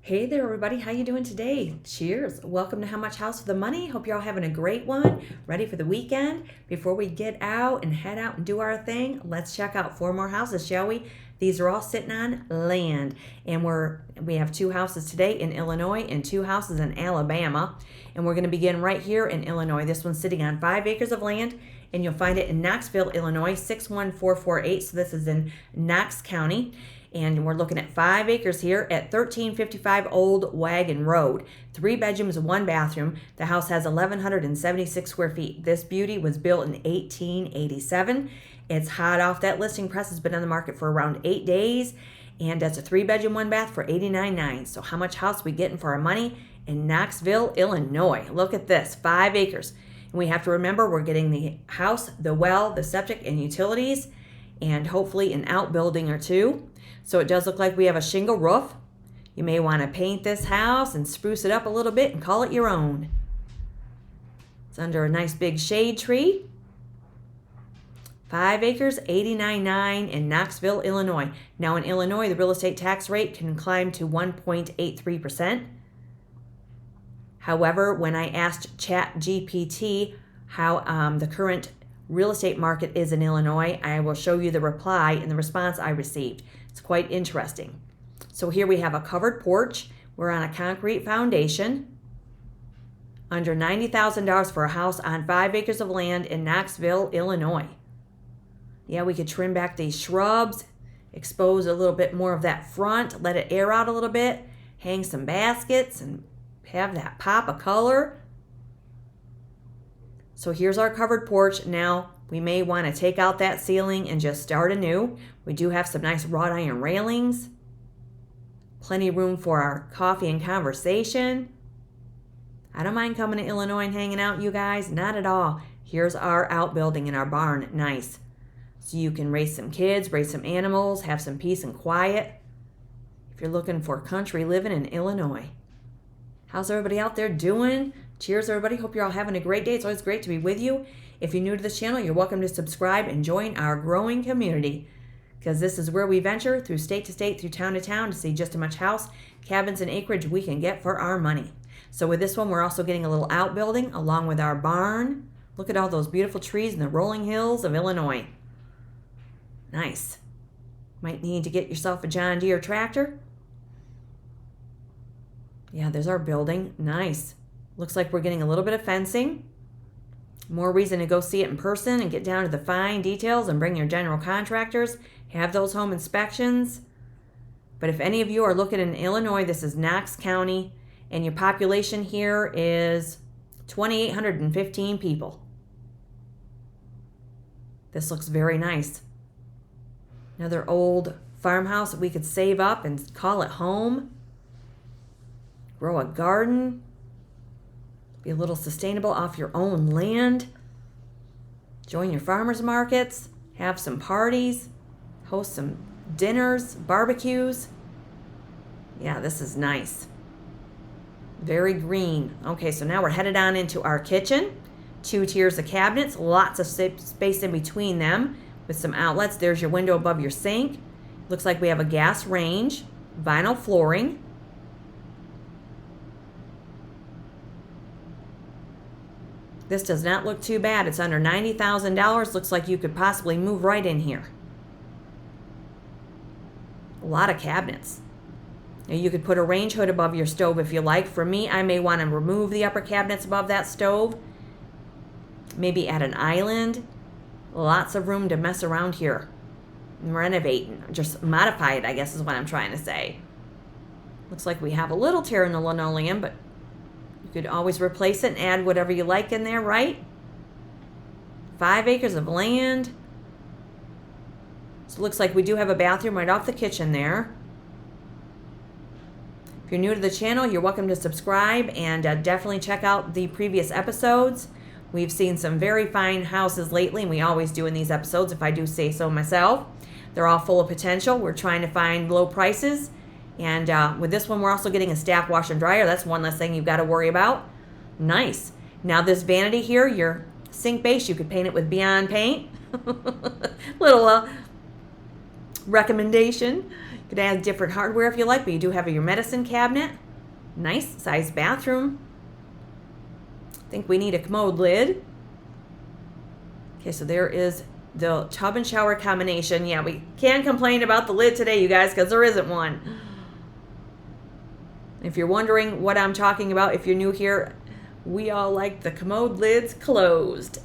Hey there, everybody. How you doing today? Cheers. Welcome to How Much House for the Money. Hope you're all having a great one. Ready for the weekend? Before we get out and head out and do our thing, let's check out 4 more houses, shall we? These are all sitting on land, and we have 2 houses today in Illinois and 2 houses in Alabama, and we're going to begin right here in Illinois. This one's sitting on 5 acres of land, and you'll find it in Knoxville, Illinois, 61448. So this is in Knox County. And we're looking at 5 acres here at 1355 Old Wagon Road. 3 bedrooms, 1 bathroom. The house has 1,176 square feet. This beauty was built in 1887. It's hot off that listing press. Has been on the market for around 8 days. And that's a 3 bedroom, 1 bath for $89,900. So how much house we getting for our money in Knoxville, Illinois? Look at this, 5 acres. And we have to remember we're getting the house, the well, the septic, and utilities, and hopefully an outbuilding or 2. So it does look like we have a shingle roof. You may want to paint this house and spruce it up a little bit and call it your own. It's under a nice big shade tree. 5 acres, $89,900 in Knoxville, Illinois. Now in Illinois, the real estate tax rate can climb to 1.83%. However, when I asked ChatGPT how the current real estate market is in Illinois, I will show you the reply and the response I received. It's quite interesting. So here we have a covered porch. We're on a concrete foundation. Under $90,000 for a house on 5 acres of land in Knoxville, Illinois. Yeah, we could trim back these shrubs, expose a little bit more of that front, let it air out a little bit, hang some baskets, and have that pop of color. So here's our covered porch. Now we may want to take out that ceiling and just start anew. We do have some nice wrought iron railings. Plenty of room for our coffee and conversation. I don't mind coming to Illinois and hanging out, you guys. Not at all. Here's our outbuilding in our barn. Nice. So you can raise some kids, raise some animals, have some peace and quiet. If you're looking for country living in Illinois. How's everybody out there doing? Cheers, everybody. Hope you're all having a great day. It's always great to be with you. If you're new to this channel, you're welcome to subscribe and join our growing community, because this is where we venture through state to state, through town to town, to see just how much house, cabins, and acreage we can get for our money. So with this one, we're also getting a little outbuilding along with our barn. Look at all those beautiful trees in the rolling hills of Illinois. Nice. Might need to get yourself a John Deere tractor. Yeah, there's our building. Nice. Looks like we're getting a little bit of fencing. More reason to go see it in person and get down to the fine details and bring your general contractors. Have those home inspections. But if any of you are looking in Illinois, this is Knox County, and your population here is 2,815 people. This looks very nice. Another old farmhouse that we could save up and call it home. Grow a garden. Be a little sustainable off your own land. Join your farmers markets. Have some parties. Host some dinners, barbecues. Yeah, this is nice. Very green. Okay, so now we're headed on into our kitchen. 2 tiers of cabinets. Lots of space in between them with some outlets. There's your window above your sink. Looks like we have a gas range. Vinyl flooring. This does not look too bad. It's under $90,000. Looks like you could possibly move right in here. A lot of cabinets. Now you could put a range hood above your stove if you like. For me, I may want to remove the upper cabinets above that stove. Maybe add an island. Lots of room to mess around here. Renovate, just modify it, I guess is what I'm trying to say. Looks like we have a little tear in the linoleum, but you could always replace it and add whatever you like in there, right? 5 acres of land. So it looks like we do have a bathroom right off the kitchen there. If you're new to the channel, you're welcome to subscribe and definitely check out the previous episodes. We've seen some very fine houses lately, and we always do in these episodes, if I do say so myself. They're all full of potential. We're trying to find low prices. And with this one, we're also getting a stack washer and dryer. That's one less thing you've got to worry about. Nice. Now this vanity here, your sink base, you could paint it with Beyond Paint. Little recommendation. Could add different hardware if you like, but you do have your medicine cabinet. Nice size bathroom. I think we need a commode lid. Okay, so there is the tub and shower combination. Yeah, we can't complain about the lid today, you guys, because there isn't one. If you're wondering what I'm talking about, if you're new here, we all like the commode lids closed.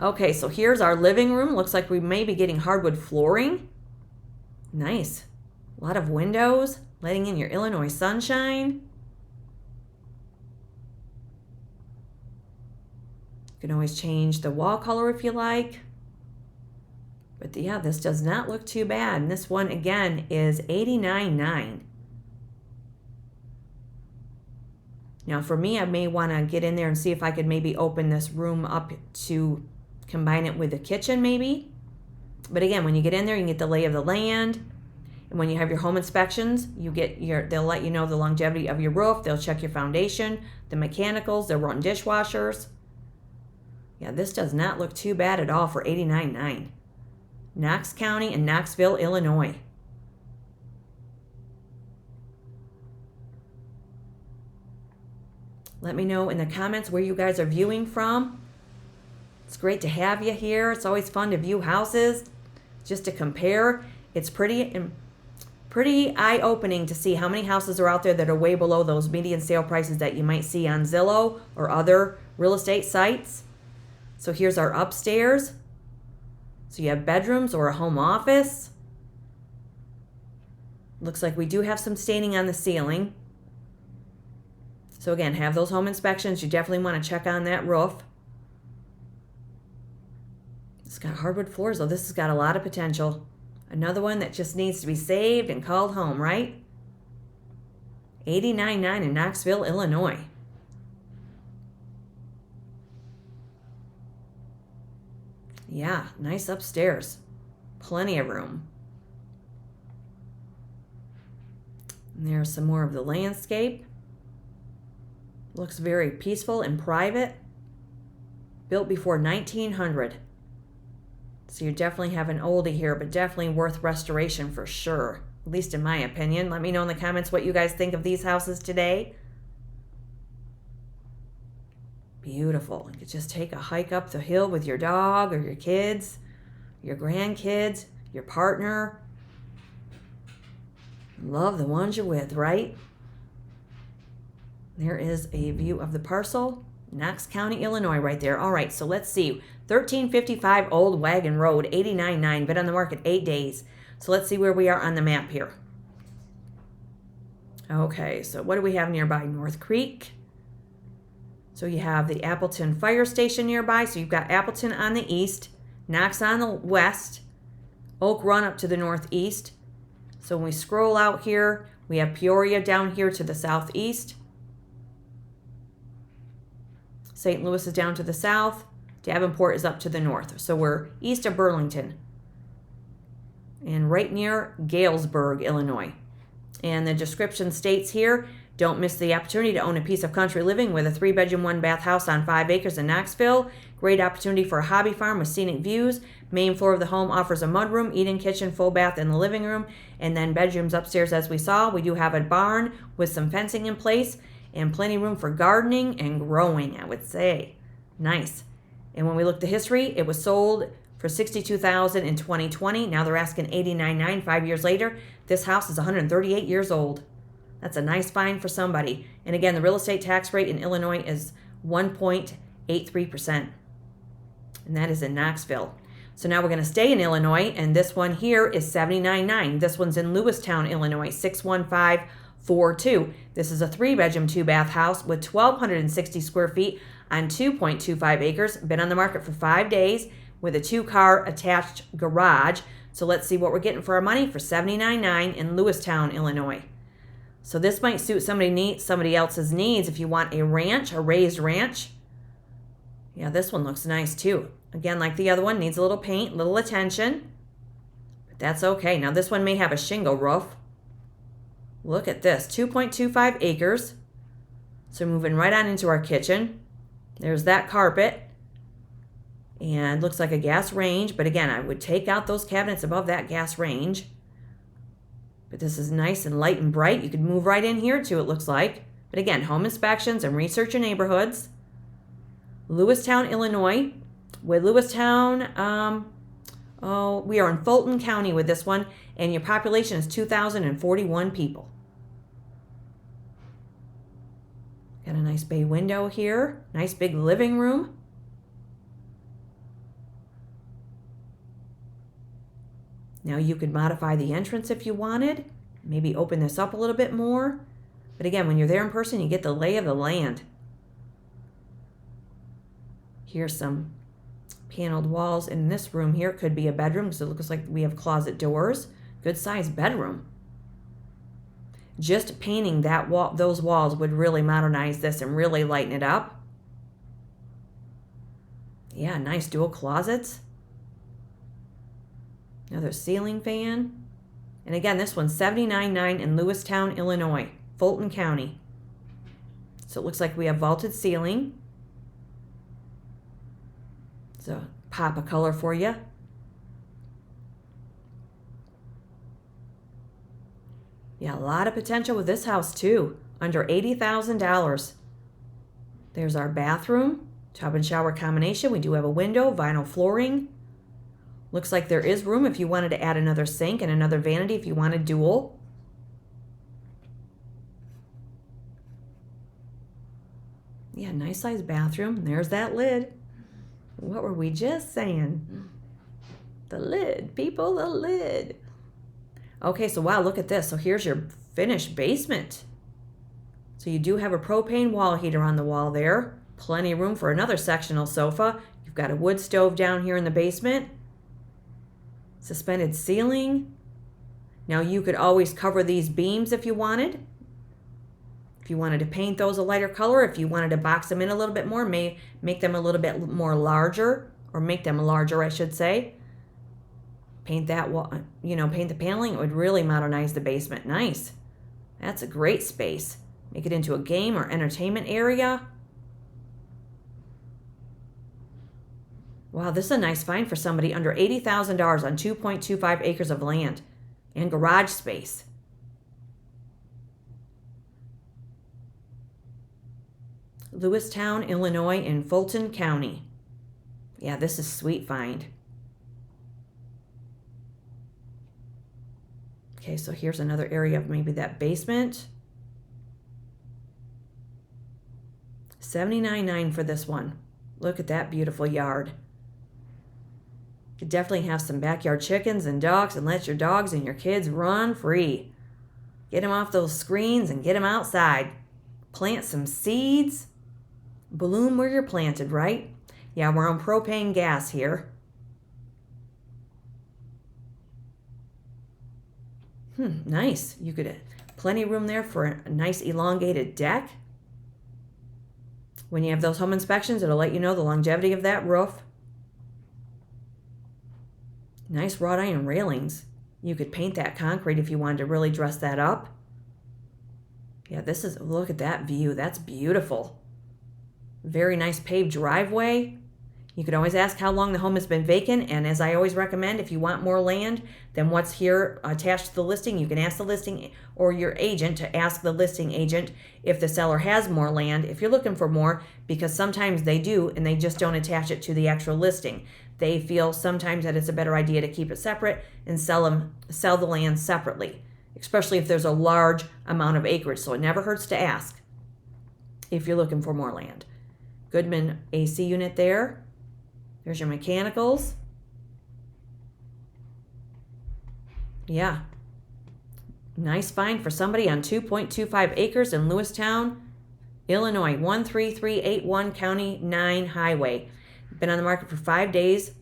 Okay, so here's our living room. Looks like we may be getting hardwood flooring. Nice. A lot of windows, letting in your Illinois sunshine. You can always change the wall color if you like. But yeah, this does not look too bad. And this one, again, is $89.9. Now, for me, I may want to get in there and see if I could maybe open this room up to combine it with the kitchen, maybe. But again, when you get in there, you can get the lay of the land. And when you have your home inspections, they'll let you know the longevity of your roof. They'll check your foundation, the mechanicals, they'll run dishwashers. Yeah, this does not look too bad at all for $89.9. Knox County in Knoxville, Illinois. Let me know in the comments where you guys are viewing from. It's great to have you here. It's always fun to view houses, just to compare. It's pretty eye-opening to see how many houses are out there that are way below those median sale prices that you might see on Zillow or other real estate sites. So here's our upstairs. So you have bedrooms or a home office. Looks like we do have some staining on the ceiling. So again, have those home inspections. You definitely want to check on that roof. It's got hardwood floors, though. This has got a lot of potential. Another one that just needs to be saved and called home, right? $89.9 in Knoxville, Illinois. Yeah, nice upstairs. Plenty of room. And there's some more of the landscape. Looks very peaceful and private. Built before 1900. So you definitely have an oldie here, but definitely worth restoration for sure. At least in my opinion. Let me know in the comments what you guys think of these houses today. Beautiful. You could just take a hike up the hill with your dog or your kids, your grandkids, your partner. Love the ones you're with, right? There is a view of the parcel. Knox County, Illinois right there. All right, so let's see. 1355 Old Wagon Road, $89.9. Been on the market 8 days. So let's see where we are on the map here. Okay, so what do we have nearby? North Creek. So you have the Appleton Fire Station nearby. So you've got Appleton on the east, Knox on the west, Oak Run up to the northeast. So when we scroll out here, we have Peoria down here to the southeast. St. Louis is down to the south. Davenport is up to the north. So we're east of Burlington. And right near Galesburg, Illinois. And the description states here, don't miss the opportunity to own a piece of country living with a 3-bedroom, 1-bath house on 5 acres in Knoxville. Great opportunity for a hobby farm with scenic views. Main floor of the home offers a mudroom, eating kitchen, full bath in the living room, and then bedrooms upstairs as we saw. We do have a barn with some fencing in place and plenty of room for gardening and growing, I would say. Nice. And when we look at the history, it was sold for $62,000 in 2020. Now they're asking $89.9 5 years later. This house is 138 years old. That's a nice find for somebody. And again, the real estate tax rate in Illinois is 1.83%. And that is in Knoxville. So now we're going to stay in Illinois, and this one here is $79.9. This one's in Lewistown, Illinois, 61542. This is a 3-bedroom, 2-bath house with 1,260 square feet on 2.25 acres. Been on the market for 5 days with a 2-car attached garage. So let's see what we're getting for our money for $79.9 in Lewistown, Illinois. So this might suit somebody else's needs if you want a ranch, a raised ranch. Yeah, this one looks nice too. Again, like the other one, needs a little paint, little attention. But that's okay. Now this one may have a shingle roof. Look at this, 2.25 acres. So moving right on into our kitchen. There's that carpet. And looks like a gas range. But again, I would take out those cabinets above that gas range. But this is nice and light and bright. You could move right in here too, it looks like. But again, home inspections and research in neighborhoods. Lewistown, Illinois. With Lewistown, we are in Fulton County with this one, and your population is 2,041 people. Got a nice bay window here. Nice big living room. Now you could modify the entrance if you wanted. Maybe open this up a little bit more. But again, when you're there in person, you get the lay of the land. Here's some paneled walls in this room here. Could be a bedroom because it looks like we have closet doors. Good sized bedroom. Just painting that wall, those walls would really modernize this and really lighten it up. Yeah, nice dual closets. Another ceiling fan. And again, this one's $79.9 in Lewistown, Illinois, Fulton County. So it looks like we have vaulted ceiling. So pop a color for you. Yeah, a lot of potential with this house too. Under $80,000. There's our bathroom, tub and shower combination. We do have a window, vinyl flooring. Looks like there is room if you wanted to add another sink and another vanity if you wanted dual. Yeah, nice sized bathroom. There's that lid. What were we just saying? The lid, people, the lid. Okay, so wow, look at this. So here's your finished basement. So you do have a propane wall heater on the wall there. Plenty of room for another sectional sofa. You've got a wood stove down here in the basement. Suspended ceiling. Now you could always cover these beams if you wanted. If you wanted to paint those a lighter color, if you wanted to box them in a little bit more, make them a little bit more larger, or make them larger, I should say. Paint that wall, paint the paneling. It would really modernize the basement. Nice. That's a great space. Make it into a game or entertainment area. Wow, this is a nice find for somebody under $80,000 on 2.25 acres of land and garage space. Lewistown, Illinois in Fulton County. Yeah, this is a sweet find. Okay, so here's another area of maybe that basement. $79.9 for this one. Look at that beautiful yard. You definitely have some backyard chickens and ducks and let your dogs and your kids run free. Get them off those screens and get them outside. Plant some seeds. Bloom where you're planted, right? Yeah, we're on propane gas here. Nice. You could plenty of room there for a nice elongated deck. When you have those home inspections, it'll let you know the longevity of that roof. Nice wrought iron railings. You could paint that concrete if you wanted to really dress that up. Yeah, look at that view. That's beautiful. Very nice paved driveway. You could always ask how long the home has been vacant, and as I always recommend, if you want more land than what's here attached to the listing, you can ask the listing or your agent to ask the listing agent if the seller has more land, if you're looking for more, because sometimes they do, and they just don't attach it to the actual listing. They feel sometimes that it's a better idea to keep it separate and sell the land separately, especially if there's a large amount of acreage, so it never hurts to ask if you're looking for more land. Goodman AC unit there. There's your mechanicals. Yeah. Nice find for somebody on 2.25 acres in Lewistown, Illinois, 13381 County 9 Highway. Been on the market for 5 days.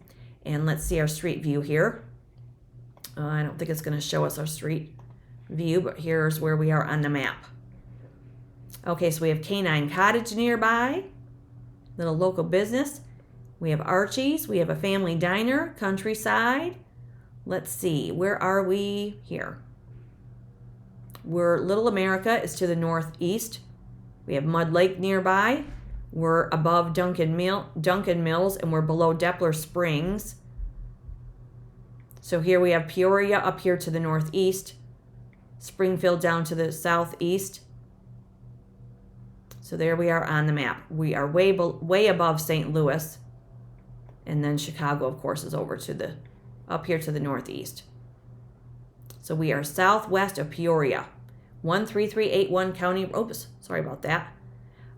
And let's see our street view here. I don't think it's going to show us our street view, but here's where we are on the map. Okay, so we have Canine Cottage nearby. Little local business. We have Archie's. We have a family diner, countryside. Let's see, where are we here? Little America is to the northeast. We have Mud Lake nearby. We're above Duncan Mills, and we're below Depler Springs. So here we have Peoria up here to the northeast. Springfield down to the southeast. So there we are on the map. We are way above St. Louis. And then Chicago, of course, is over to up here to the northeast. So we are southwest of Peoria. 13381 County. Oops, sorry about that.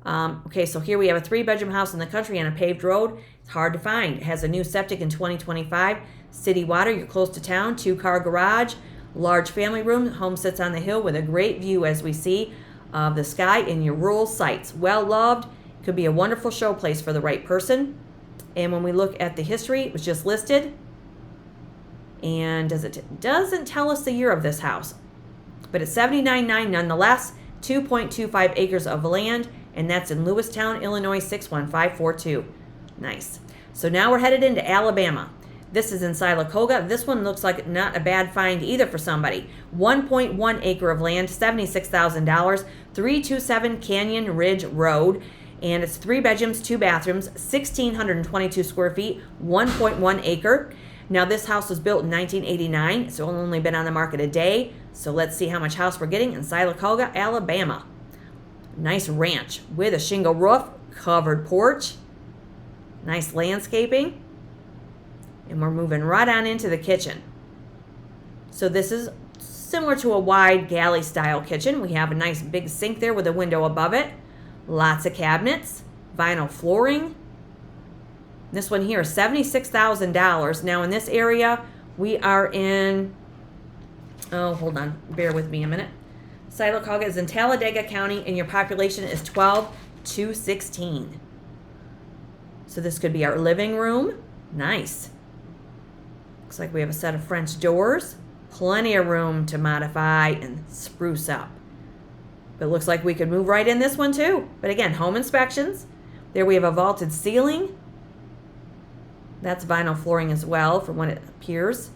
Okay, so here we have a 3-bedroom house in the country on a paved road. It's hard to find. It has a new septic in 2025. City water, you're close to town. 2-car garage. Large family room. Home sits on the hill with a great view, as we see, of the sky in your rural sites. Well loved. Could be a wonderful showplace for the right person. And when we look at the history, it was just listed. And doesn't tell us the year of this house. But it's $79,900 nonetheless. 2.25 acres of land. And that's in Lewistown, Illinois, 61542. Nice. So now we're headed into Alabama. This is in Sylacauga. This one looks like not a bad find either for somebody. 1.1 acre of land, $76,000, 327 Canyon Ridge Road. And it's 3 bedrooms, 2 bathrooms, 1,622 square feet, 1.1 acre. Now this house was built in 1989. It's only been on the market a day. So let's see how much house we're getting in Sylacauga, Alabama. Nice ranch with a shingle roof, covered porch, nice landscaping. And we're moving right on into the kitchen. So this is similar to a wide galley style kitchen. We have a nice big sink there with a window above it. Lots of cabinets, vinyl flooring. This one here is $76,000. Now in this area, we are in, oh, hold on, bear with me a minute. Sylacauga is in Tallegega County, and your population is 12,216. So this could be our living room. Nice. Looks like we have a set of French doors. Plenty of room to modify and spruce up. But it looks like we could move right in this one too. But again, home inspections. There we have a vaulted ceiling. That's vinyl flooring as well from what it appears.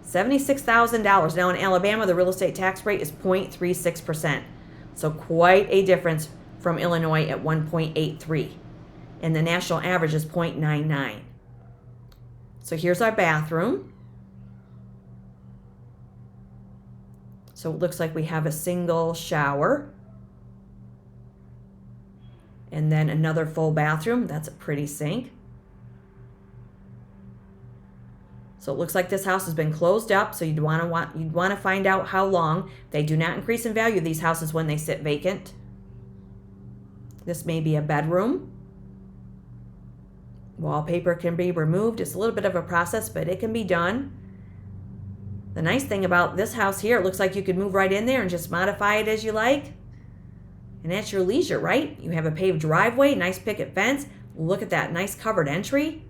$76,000. Now in Alabama, the real estate tax rate is 0.36%. So quite a difference from Illinois at 1.83. And the national average is 0.99. So here's our bathroom. So it looks like we have a single shower. And then another full bathroom. That's a pretty sink. So it looks like this house has been closed up, so you'd want to find out how long. They do not increase in value, these houses, when they sit vacant. This may be a bedroom. Wallpaper can be removed. It's a little bit of a process, but it can be done. The nice thing about this house here, it looks like you could move right in there and just modify it as you like. And at your leisure, right? You have a paved driveway, nice picket fence. Look at that, nice covered entry.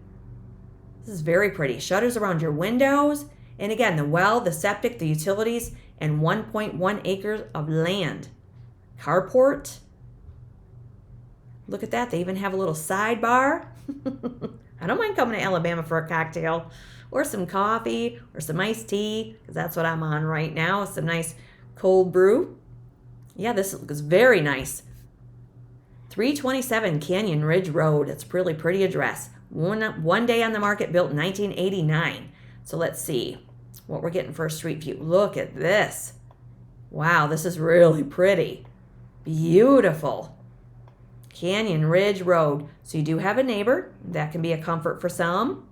This is very pretty. Shutters around your windows. And again, the well, the septic, the utilities, and 1.1 acres of land. Carport. Look at that. They even have a little sidebar. I don't mind coming to Alabama for a cocktail or some coffee or some iced tea, because that's what I'm on right now. Some nice cold brew. Yeah, this looks very nice. 327 Canyon Ridge Road. It's a really pretty address. One day on the market, built in 1989. So let's see what we're getting for a street view. Look at this. Wow, this is really pretty. Beautiful. Canyon Ridge Road. So you do have a neighbor. That can be a comfort for some.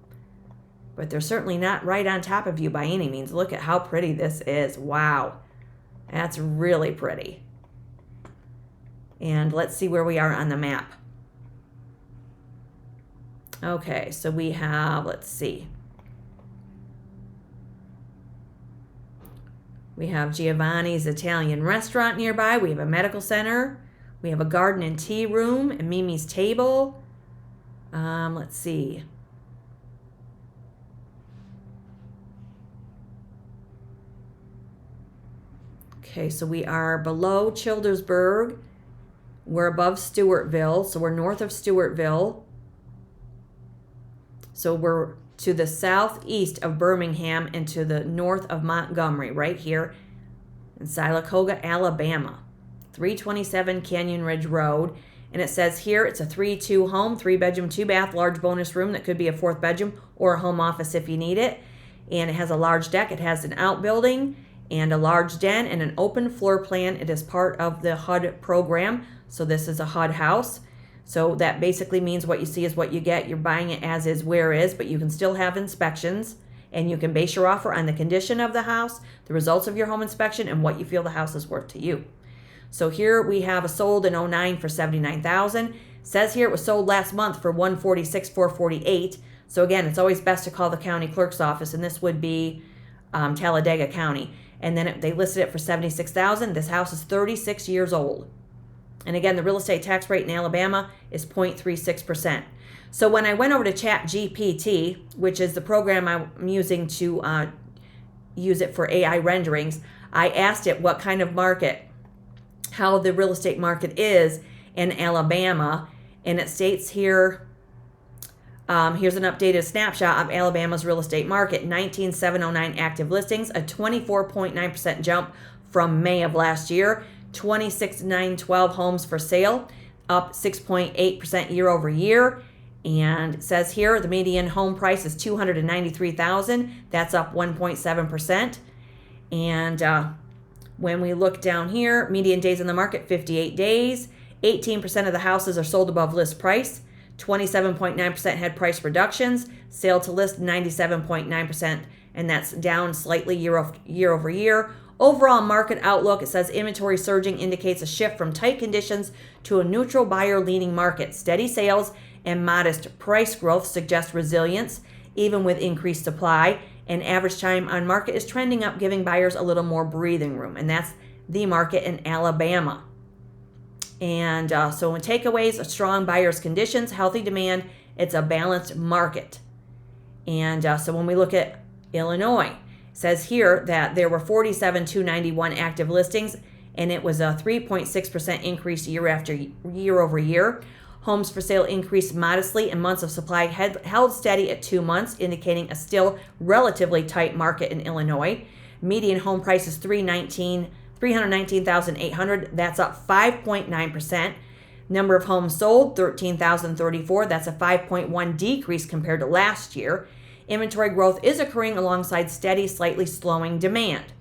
But they're certainly not right on top of you by any means. Look at how pretty this is. Wow. That's really pretty. And let's see where we are on the map. Okay, so we have, let's see. We have Giovanni's Italian restaurant nearby. We have a medical center. We have a garden and tea room and Mimi's table. Let's see. Okay, so we are below Childersburg. We're above Stewartville, so we're north of Stewartville. So we're to the southeast of Birmingham and to the north of Montgomery, right here in Sylacauga, Alabama. 327 Canyon Ridge Road. And it says here it's a 3-2 home, 3-bedroom, 2-bath, large bonus room that could be a 4th bedroom or a home office if you need it. And it has a large deck. It has an outbuilding. and a large den and an open floor plan. It is part of the HUD program. So this is a HUD house. So that basically means what you see is what you get. You're buying it as is, where is, but you can still have inspections, and you can base your offer on the condition of the house, the results of your home inspection, and what you feel the house is worth to you. So here we have a sold in 09 for $79,000. Says here it was sold last month for $146,448. So again, it's always best to call the county clerk's office, and this would be Tallegega County. And then they listed it for $76,000. This house is 36 years old. And again, the real estate tax rate in Alabama is 0.36%. So when I went over to ChatGPT, which is the program I'm using to use it for AI renderings, I asked it what kind of market, how the real estate market is in Alabama. And it states here, here's an updated snapshot of Alabama's real estate market. 19,709 active listings, a 24.9% jump from May of last year. 26,912 homes for sale, up 6.8% year over year. And it says here the median home price is $293,000. That's up 1.7%. And when we look down here, median days in the market, 58 days. 18% of the houses are sold above list price. 27.9% had price reductions. Sale to list, 97.9%, and that's down slightly year over year. Overall market outlook, it says inventory surging indicates a shift from tight conditions to a neutral buyer-leaning market. Steady sales and modest price growth suggest resilience, even with increased supply. And average time on market is trending up, giving buyers a little more breathing room. And that's the market in Alabama. And so in takeaways, strong buyers conditions, healthy demand, it's a balanced market. And so when we look at Illinois, it says here that there were 47,291 active listings, and it was a 3.6% increase year over year. Homes for sale increased modestly, and months of supply held steady at 2 months, indicating a still relatively tight market in Illinois. Median home price is $319,800. That's up 5.9%. Number of homes sold, 13,034. That's a 5.1 decrease compared to last year. Inventory growth is occurring alongside steady, slightly slowing demand.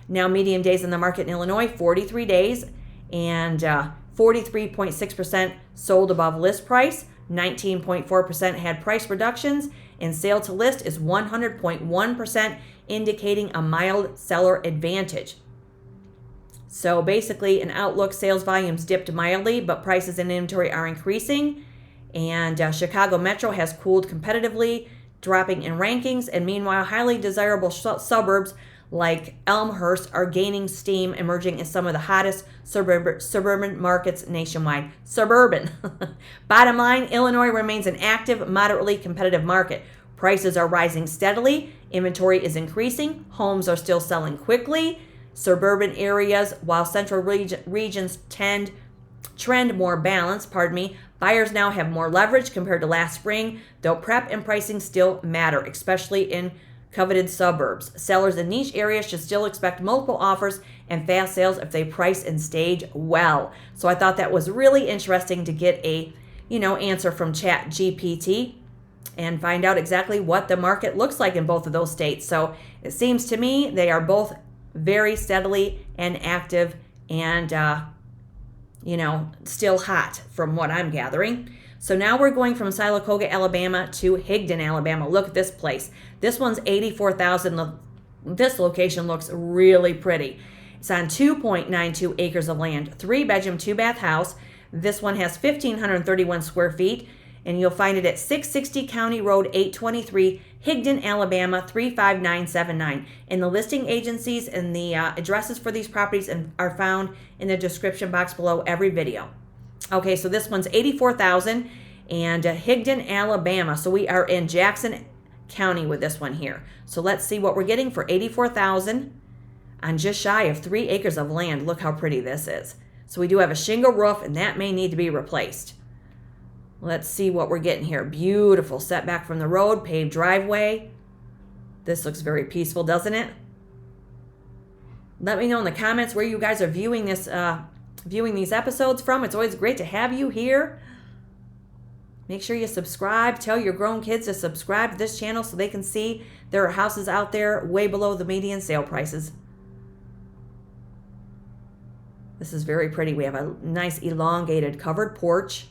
Now, median days in the market in Illinois, 43 days, and 43.6% sold above list price, 19.4% had price reductions, and sale to list is 100.1%, indicating a mild seller advantage. So basically, in outlook, sales volumes dipped mildly, but prices and inventory are increasing. And Chicago Metro has cooled competitively, dropping in rankings, and meanwhile, highly desirable suburbs like Elmhurst are gaining steam, emerging as some of the hottest suburban markets nationwide. Suburban. Bottom line, Illinois remains an active, moderately competitive market. Prices are rising steadily, inventory is increasing, homes are still selling quickly. Suburban areas, while central regions trend more balanced, buyers now have more leverage compared to last spring, though prep and pricing still matter, especially in coveted suburbs. Sellers in niche areas should still expect multiple offers and fast sales if they price and stage well. So I thought that was really interesting to get a, answer from ChatGPT and find out exactly what the market looks like in both of those states. So it seems to me they are both very steadily and active and, still hot from what I'm gathering. So now we're going from Sylacauga, Alabama to Higdon, Alabama. Look at this place. This one's $84,000. This location looks really pretty. It's on 2.92 acres of land, 3-bedroom, 2-bath house. This one has 1,531 square feet, and you'll find it at 660 County Road 823, Higdon, Alabama 35979. And the listing agencies and the addresses for these properties are found in the description box below every video. Okay, so this one's $84,000 and Higdon, Alabama. So we are in Jackson County with this one here. So let's see what we're getting for $84,000 on just shy of 3 acres of land. Look how pretty this is. So we do have a shingle roof, and that may need to be replaced. Let's see what we're getting here. Beautiful setback from the road, paved driveway. This looks very peaceful, doesn't it? Let me know in the comments where you guys are viewing this, viewing these episodes from. It's always great to have you here. Make sure you subscribe. Tell your grown kids to subscribe to this channel so they can see there are houses out there way below the median sale prices. This is very pretty. We have a nice elongated covered porch.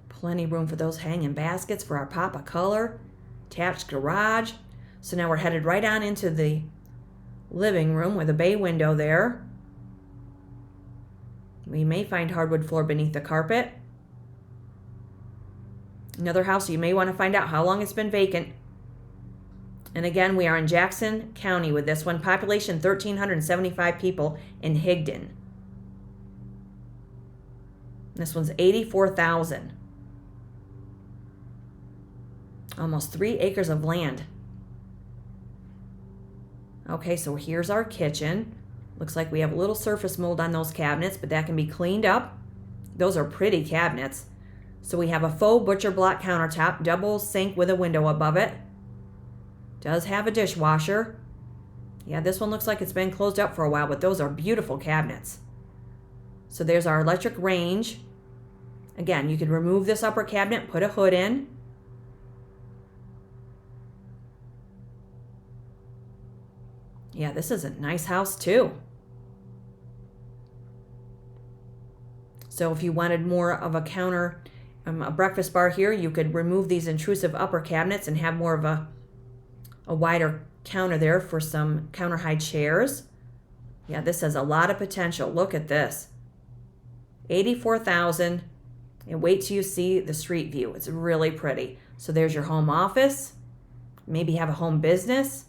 Plenty of room for those hanging baskets for our pop of color. Attached garage. So now we're headed right on into the living room with a bay window there. We may find hardwood floor beneath the carpet. Another house you may want to find out how long it's been vacant. And again, we are in Jackson County with this one. Population 1,375 people in Higdon. This one's $84,000. Almost 3 acres of land. Okay, so here's our kitchen. Looks like we have a little surface mold on those cabinets, but that can be cleaned up. Those are pretty cabinets. So we have a faux butcher block countertop, double sink with a window above it. Does have a dishwasher. Yeah, this one looks like it's been closed up for a while, but those are beautiful cabinets. So there's our electric range. Again, you could remove this upper cabinet, put a hood in. Yeah, this is a nice house too. So if you wanted more of a counter, a breakfast bar here, you could remove these intrusive upper cabinets and have more of a wider counter there for some counter high chairs. Yeah, this has a lot of potential. Look at this. $84,000. And wait till you see the street view. It's really pretty. So there's your home office. Maybe have a home business.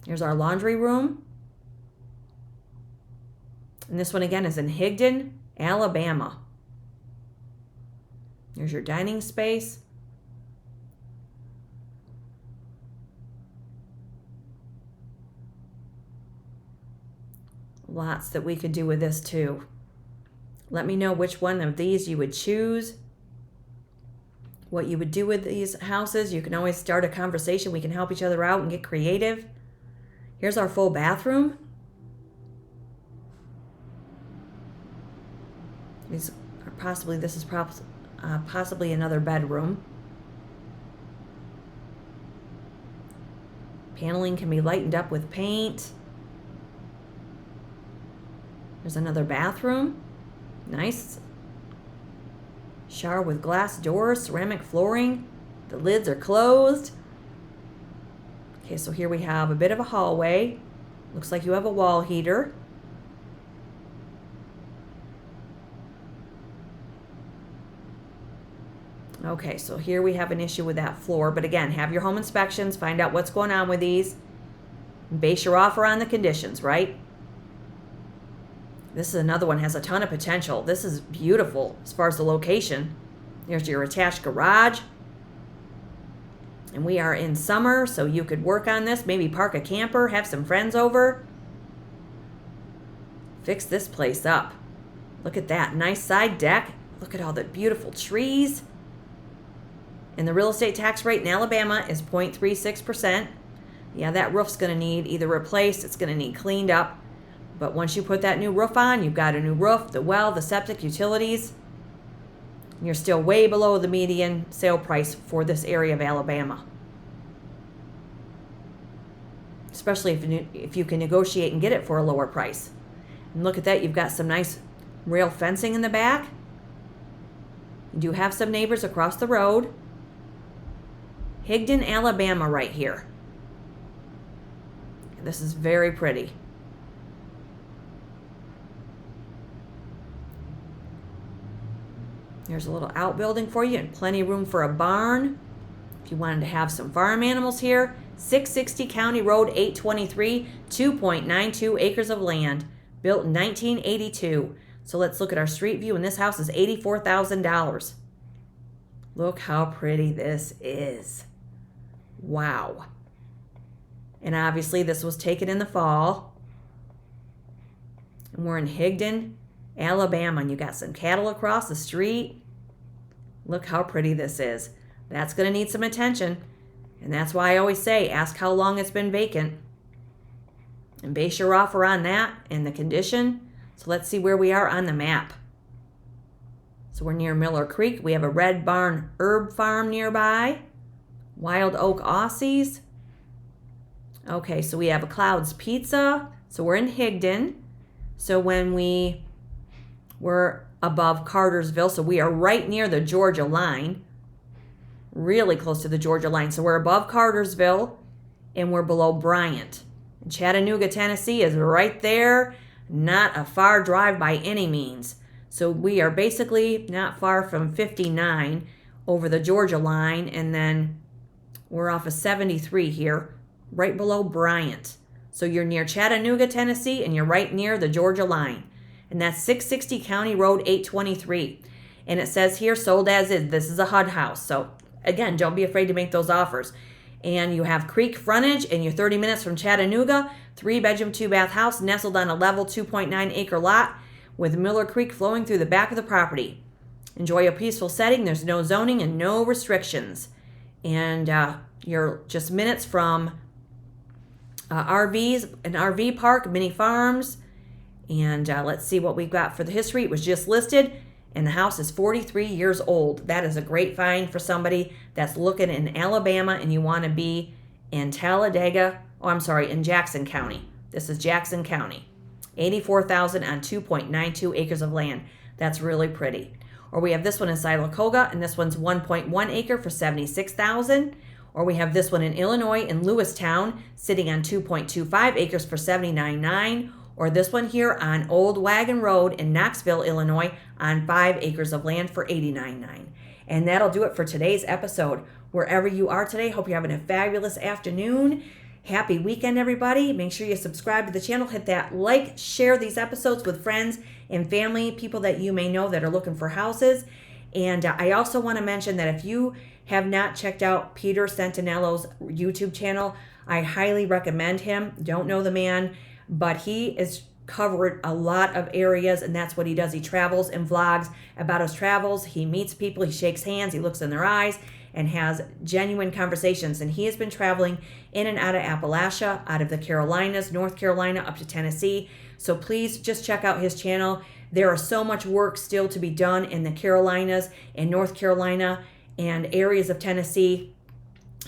Here's our laundry room. And this one again is in Higdon, Alabama. Here's your dining space. Lots that we could do with this too. Let me know which one of these you would choose. What you would do with these houses. You can always start a conversation. We can help each other out and get creative. Here's our full bathroom. This is possibly another bedroom. Paneling can be lightened up with paint. There's another bathroom. Nice. Shower with glass doors, ceramic flooring. The lids are closed. Okay, so here we have a bit of a hallway. Looks like you have a wall heater. Okay, so here we have an issue with that floor. But again, have your home inspections. Find out what's going on with these. Base your offer on the conditions, right? This is another one, has a ton of potential. This is beautiful as far as the location. There's your attached garage. And we are in summer, so you could work on this. Maybe park a camper, have some friends over. Fix this place up. Look at that. Nice side deck. Look at all the beautiful trees. And the real estate tax rate in Alabama is 0.36%. Yeah, that roof's going to need either replaced, it's going to need cleaned up. But once you put that new roof on, you've got a new roof, the well, the septic, utilities. You're still way below the median sale price for this area of Alabama. Especially if you can negotiate and get it for a lower price. And look at that, you've got some nice rail fencing in the back. You do have some neighbors across the road. Higdon, Alabama right here. This is very pretty. There's a little outbuilding for you and plenty of room for a barn. If you wanted to have some farm animals here, 660 County Road 823, 2.92 acres of land, built in 1982. So let's look at our street view, and this house is $84,000. Look how pretty this is. Wow. And obviously this was taken in the fall. And we're in Higdon, Alabama, and you got some cattle across the street. Look how pretty this is. That's going to need some attention. And that's why I always say, ask how long it's been vacant. And base your offer on that and the condition. So let's see where we are on the map. So we're near Miller Creek. We have a Red Barn herb farm nearby. Wild Oak Aussies. Okay, so we have a Cloud's Pizza. So we're in Higdon. So when we're above Cartersville, so we are right near the Georgia line, really close to the Georgia line. So we're above Cartersville and we're below Bryant. And Chattanooga, Tennessee is right there, not a far drive by any means. So we are basically not far from 59 over the Georgia line, and then we're off of 73 here, right below Bryant. So you're near Chattanooga, Tennessee, and you're right near the Georgia line. And that's 660 County Road 823. And it says here, sold as is. This is a HUD house. So again, don't be afraid to make those offers. And you have creek frontage, and you're 30 minutes from Chattanooga. 3-bedroom, 2-bath house nestled on a level 2.9 acre lot with Miller Creek flowing through the back of the property. Enjoy a peaceful setting. There's no zoning and no restrictions. And you're just minutes from RVs, an RV park, mini farms. And let's see what we've got for the history. It was just listed, and the house is 43 years old. That is a great find for somebody that's looking in Alabama and you want to be in Tallegega. Oh, I'm sorry, in Jackson County. This is Jackson County. $84,000 on 2.92 acres of land. That's really pretty. Or we have this one in Sylacauga, and this one's 1.1 acre for $76,000. Or we have this one in Illinois in Lewistown, sitting on 2.25 acres for $79,900. Or this one here on Old Wagon Rd in Knoxville, Illinois, on 5 acres of land for $89,900. And that'll do it for today's episode. Wherever you are today, hope you're having a fabulous afternoon. Happy weekend, everybody. Make sure you subscribe to the channel. Hit that like, share these episodes with friends and family, people that you may know that are looking for houses. And I also want to mention that if you have not checked out Peter Santinello's YouTube channel, I highly recommend him. Don't know the man, but he is covered a lot of areas, and that's what he does. He travels and vlogs about his travels. He meets people, he shakes hands, he looks in their eyes, and has genuine conversations. And he has been traveling in and out of Appalachia, out of the Carolinas, North Carolina, up to Tennessee. So please just check out his channel. There is so much work still to be done in the Carolinas and North Carolina and areas of Tennessee.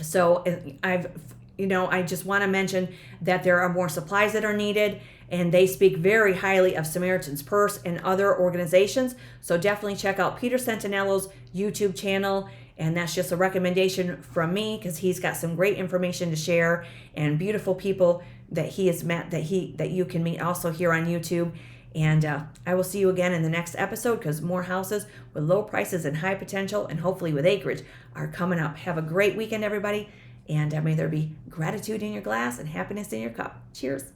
So I just want to mention that there are more supplies that are needed, and they speak very highly of Samaritan's Purse and other organizations. So definitely check out Peter Santinello's YouTube channel. And that's just a recommendation from me, because he's got some great information to share and beautiful people that he has met that you can meet also here on YouTube. And I will see you again in the next episode, because more houses with low prices and high potential, and hopefully with acreage, are coming up. Have a great weekend, everybody. And may there be gratitude in your glass and happiness in your cup. Cheers.